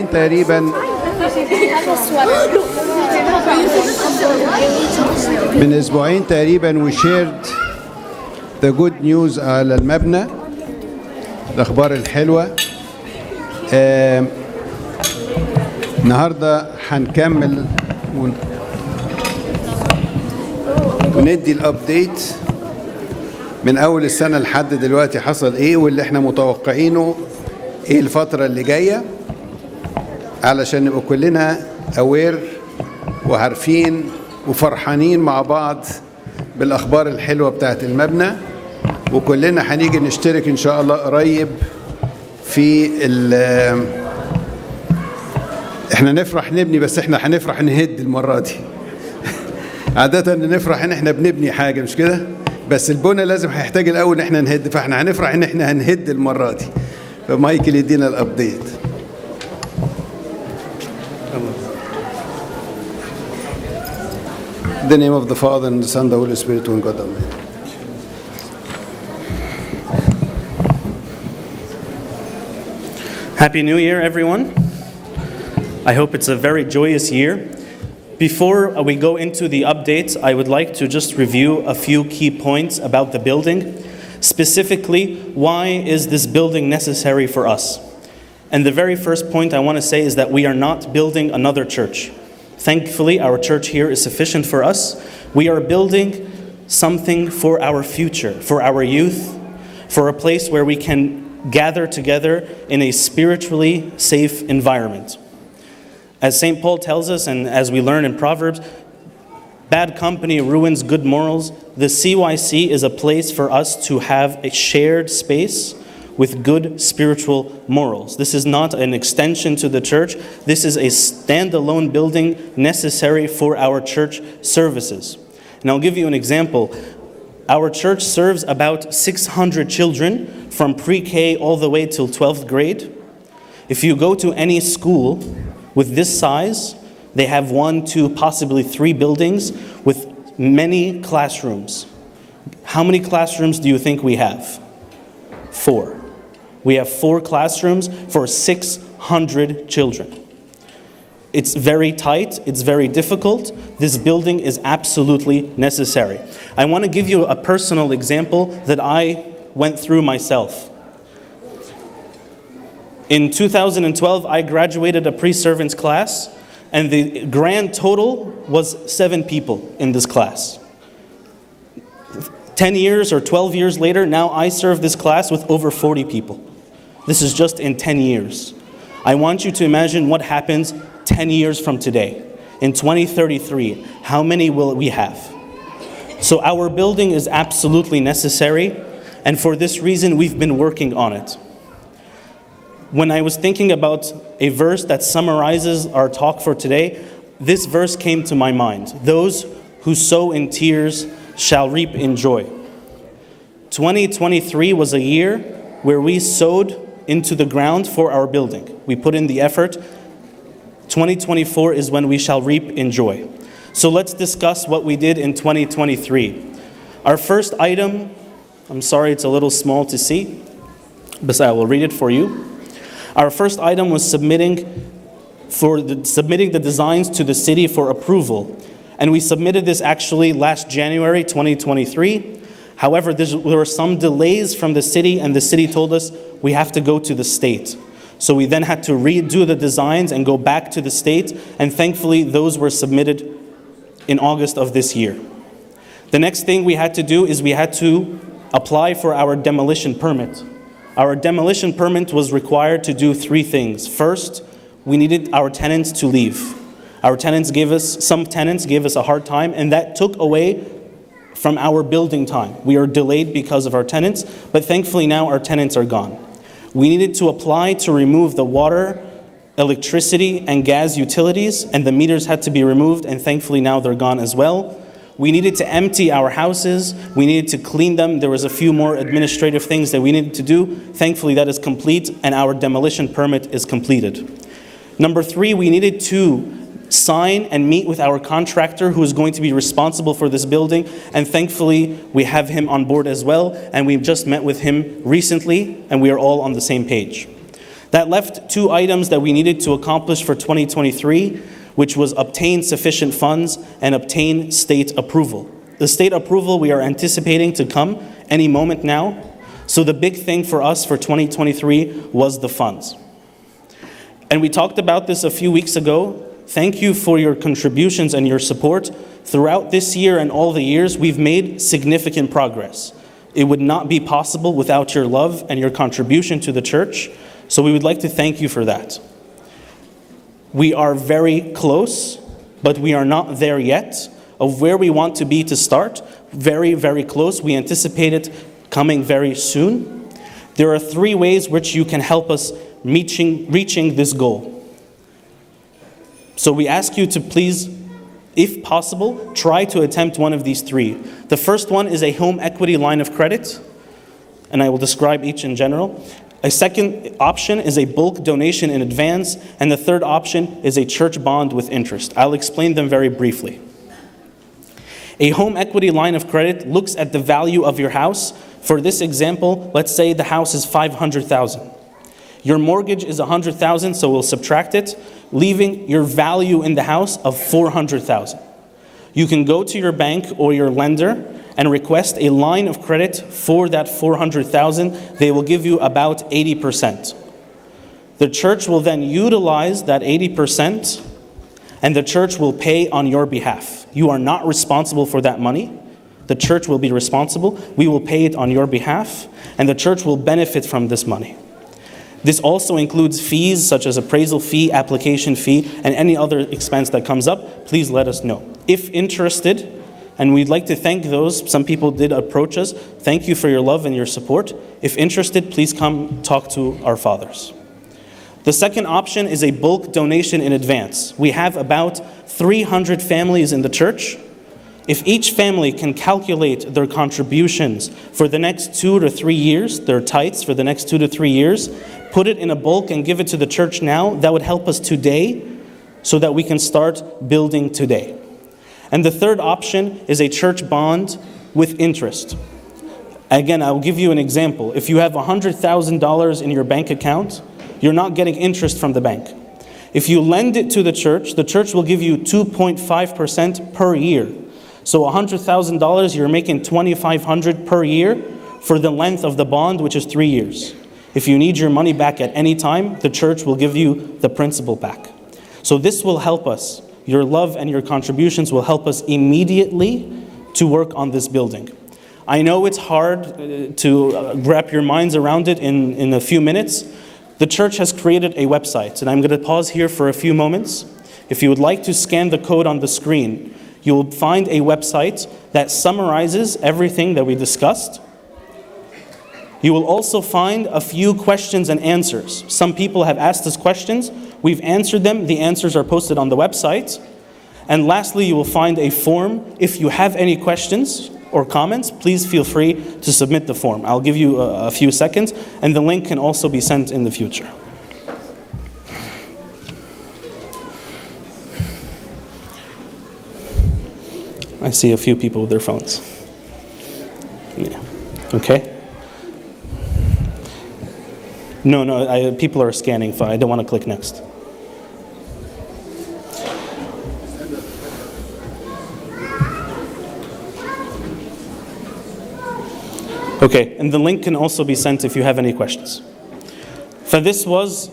تقريبا من اسبوعين تقريبا we shared the good news على المبنى، الاخبار الحلوه. النهارده هنكمل وندي الابديت من اول السنه لحد دلوقتي حصل ايه واللي احنا متوقعينه ايه الفتره اللي جايه، علشان نبقى كلنا aware وعارفين وفرحانين مع بعض بالاخبار الحلوه بتاعت المبنى. وكلنا هنيجي نشترك ان شاء الله قريب في احنا نفرح نبني، بس احنا هنفرح نهد المره دي. عاده نفرح ان احنا بنبني حاجه، مش كده؟ بس البنى لازم هيحتاج الاول ان احنا نهد، فاحنا هنفرح ان احنا هنهد المره دي. فمايكل يدينا الابديت. In the name of the Father and the Son and the Holy Spirit, one God, Amen. Happy New Year, everyone. I hope it's a very joyous year. Before we go into the updates, I would like to just review a few key points about the building. Specifically, why is this building necessary for us? And the very first point I want to say is that we are not building another church. Thankfully, our church here is sufficient for us. We are building something for our future, for our youth, for a place where we can gather together in a spiritually safe environment. As St. Paul tells us, and as we learn in Proverbs, bad company ruins good morals. The CYC is a place for us to have a shared space with good spiritual morals. This is not an extension to the church. This is a standalone building necessary for our church services. And I'll give you an example. Our church serves about 600 children from pre-K all the way till 12th grade. If you go to any school with this size, they have 1, 2, possibly 3 buildings with many classrooms. How many classrooms do you think we have? 4. We have 4 classrooms for 600 children. It's very tight, it's very difficult. This building is absolutely necessary. I want to give you a personal example that I went through myself. In 2012, I graduated a pre-servants class, and the grand total was 7 people in this class. 10 years or 12 years later, now I serve this class with over 40 people. This is just in 10 years. I want you to imagine what happens 10 years from today. In 2033, how many will we have? So our building is absolutely necessary, and for this reason, we've been working on it. When I was thinking about a verse that summarizes our talk for today, this verse came to my mind. Those who sow in tears shall reap in joy. 2023 was a year where we sowed into the ground for our building. We put in the effort. 2024 is when we shall reap in joy. So let's discuss what we did in 2023. Our first item, I'm sorry it's a little small to see, but I will read it for you. Our first item was submitting the designs to the city for approval. And we submitted this actually last January 2023. However, there were some delays from the city, and the city told us we have to go to the state. So we then had to redo the designs and go back to the state, and thankfully those were submitted in August of this year. The next thing we had to do is we had to apply for our demolition permit. Our demolition permit was required to do 3 things. First, we needed our tenants to leave. Some tenants gave us a hard time, and that took away from our building time. We are delayed because of our tenants, but thankfully now our tenants are gone. We needed to apply to remove the water, electricity, and gas utilities, and the meters had to be removed, and thankfully now they're gone as well. We needed to empty our houses. We needed to clean them. There was a few more administrative things that we needed to do. Thankfully that is complete, and our demolition permit is completed. Number 3, we needed to sign and meet with our contractor who is going to be responsible for this building, and thankfully we have him on board as well, and we've just met with him recently, and we are all on the same page. That left 2 items that we needed to accomplish for 2023, which was obtain sufficient funds and obtain state approval. The state approval we are anticipating to come any moment now. So the big thing for us for 2023 was the funds. And we talked about this a few weeks ago. Thank you for your contributions and your support. Throughout this year and all the years, we've made significant progress. It would not be possible without your love and your contribution to the church. So we would like to thank you for that. We are very close, but we are not there yet of where we want to be to start. Very, very close. We anticipate it coming very soon. There are 3 ways which you can help us reaching this goal. So we ask you to please, if possible, try to attempt one of these 3. The first one is a home equity line of credit, and I will describe each in general. A second option is a bulk donation in advance, and the third option is a church bond with interest. I'll explain them very briefly. A home equity line of credit looks at the value of your house. For this example, let's say the house is $500,000. Your mortgage is $100,000, so we'll subtract it, leaving your value in the house of $400,000. You can go to your bank or your lender and request a line of credit for that $400,000. They will give you about 80%. The church will then utilize that 80%, and the church will pay on your behalf. You are not responsible for that money. The church will be responsible. We will pay it on your behalf, and the church will benefit from this money. This also includes fees such as appraisal fee, application fee, and any other expense that comes up. Please let us know. If interested, and we'd like to thank those, some people did approach us. Thank you for your love and your support. If interested, please come talk to our fathers. The second option is a bulk donation in advance. We have about 300 families in the church. If each family can calculate their contributions for the next 2 to 3 years, their tithes for the next 2 to 3 years, put it in a bulk and give it to the church now, that would help us today so that we can start building today. And the third option is a church bond with interest. Again, I'll give you an example. If you have $100,000 in your bank account, you're not getting interest from the bank. If you lend it to the church will give you 2.5% per year. So $100,000, you're making $2,500 per year for the length of the bond, which is 3 years. If you need your money back at any time, the church will give you the principal back. So this will help us. Your love and your contributions will help us immediately to work on this building. I know it's hard to wrap your minds around it in a few minutes. The church has created a website, and I'm going to pause here for a few moments. If you would like to scan the code on the screen, you will find a website that summarizes everything that we discussed. You will also find a few questions and answers. Some people have asked us questions. We've answered them. The answers are posted on the website. And lastly, you will find a form. If you have any questions or comments, please feel free to submit the form. I'll give you a few seconds, and the link can also be sent in the future. I see a few people with their phones. Yeah. Okay. No, people are scanning. Fine. I don't want to click next. Okay, and the link can also be sent if you have any questions. So this was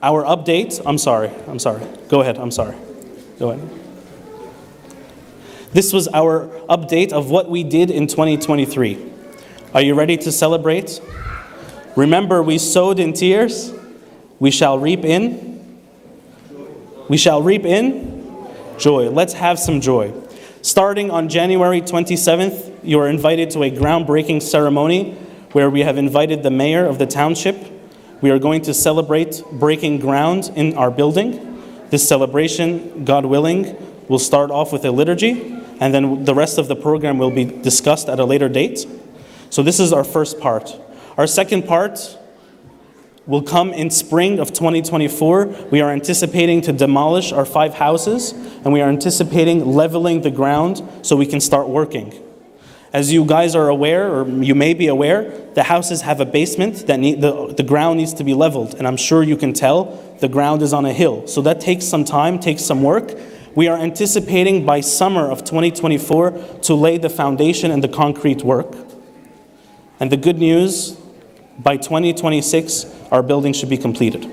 our update. I'm sorry. Go ahead, Go ahead. This was our update of what we did in 2023. Are you ready to celebrate? Remember, we sowed in tears. We shall reap in joy. Let's have some joy. Starting on January 27th, you are invited to a groundbreaking ceremony where we have invited the mayor of the township. We are going to celebrate breaking ground in our building. This celebration, God willing, will start off with a liturgy, and then the rest of the program will be discussed at a later date. So this is our first part. Our second part will come in spring of 2024. We are anticipating to demolish our 5 houses, and we are anticipating leveling the ground so we can start working. As you guys are aware, or you may be aware, the houses have a basement that the ground needs to be leveled. And I'm sure you can tell the ground is on a hill. So that takes some time, takes some work. We are anticipating by summer of 2024 to lay the foundation and the concrete work. And the good news, by 2026, our building should be completed.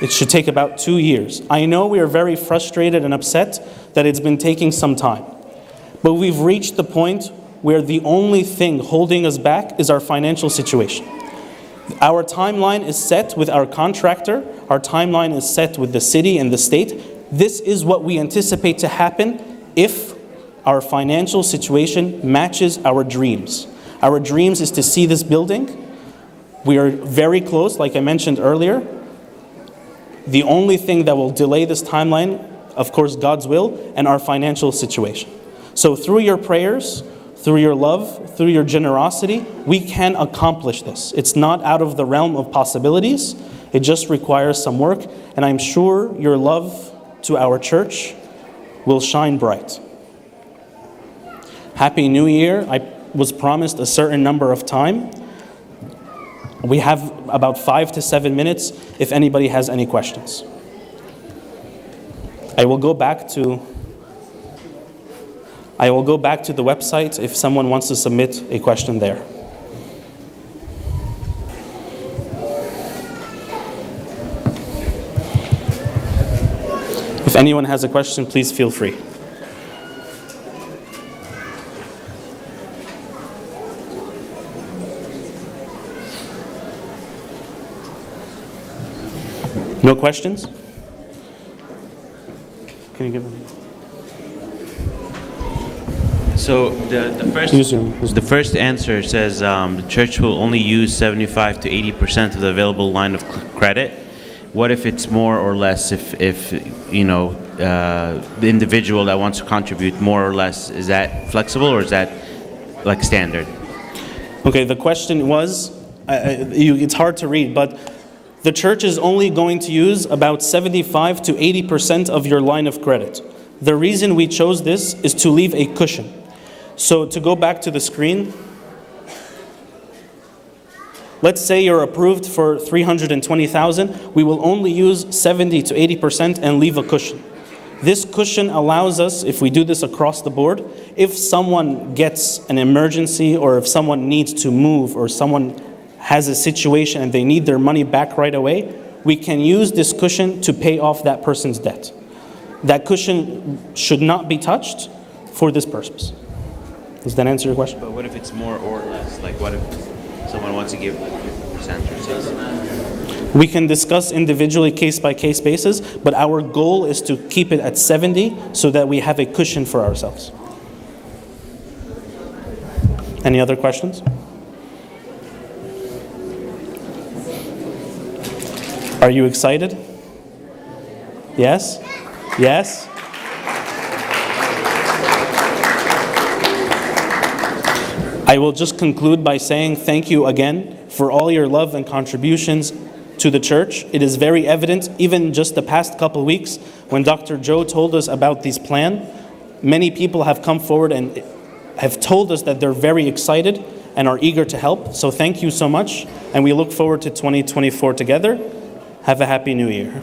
It should take about 2 years. I know we are very frustrated and upset that it's been taking some time. But we've reached the point where the only thing holding us back is our financial situation. Our timeline is set with our contractor. Our timeline is set with the city and the state. This is what we anticipate to happen if our financial situation matches our dreams. Our dreams is to see this building. We are very close, like I mentioned earlier. The only thing that will delay this timeline, of course, God's will and our financial situation. So through your prayers, through your love, through your generosity, we can accomplish this. It's not out of the realm of possibilities. It just requires some work. And I'm sure your love to our church will shine bright. Happy New Year. I was promised a certain number of time. We have about 5 to 7 minutes if anybody has any questions. I will go back to the website if someone wants to submit a question there. If anyone has a question, please feel free. No questions? Can you give them? So the first answer says the church will only use 75 to 80% of the available line of credit. What if it's more or less? If you know the individual that wants to contribute more or less, is that flexible or is that like standard? Okay, the question was, it's hard to read, but the church is only going to use about 75 to 80% of your line of credit. The reason we chose this is to leave a cushion. So to go back to the screen, let's say you're approved for 320,000. We will only use 70 to 80% and leave a cushion. This cushion allows us, if we do this across the board, if someone gets an emergency or if someone needs to move or someone has a situation and they need their money back right away, we can use this cushion to pay off that person's debt. That cushion should not be touched for this purpose. Does that answer your question? But what if it's more or less? Like what if someone wants to give 50% or 60%? We can discuss individually case-by-case basis, but our goal is to keep it at 70 so that we have a cushion for ourselves. Any other questions? Are you excited? Yes? Yes? I will just conclude by saying thank you again for all your love and contributions to the church. It is very evident, even just the past couple weeks, when Dr. Joe told us about this plan, many people have come forward and have told us that they're very excited and are eager to help. So thank you so much, and we look forward to 2024 together. Have a happy new year.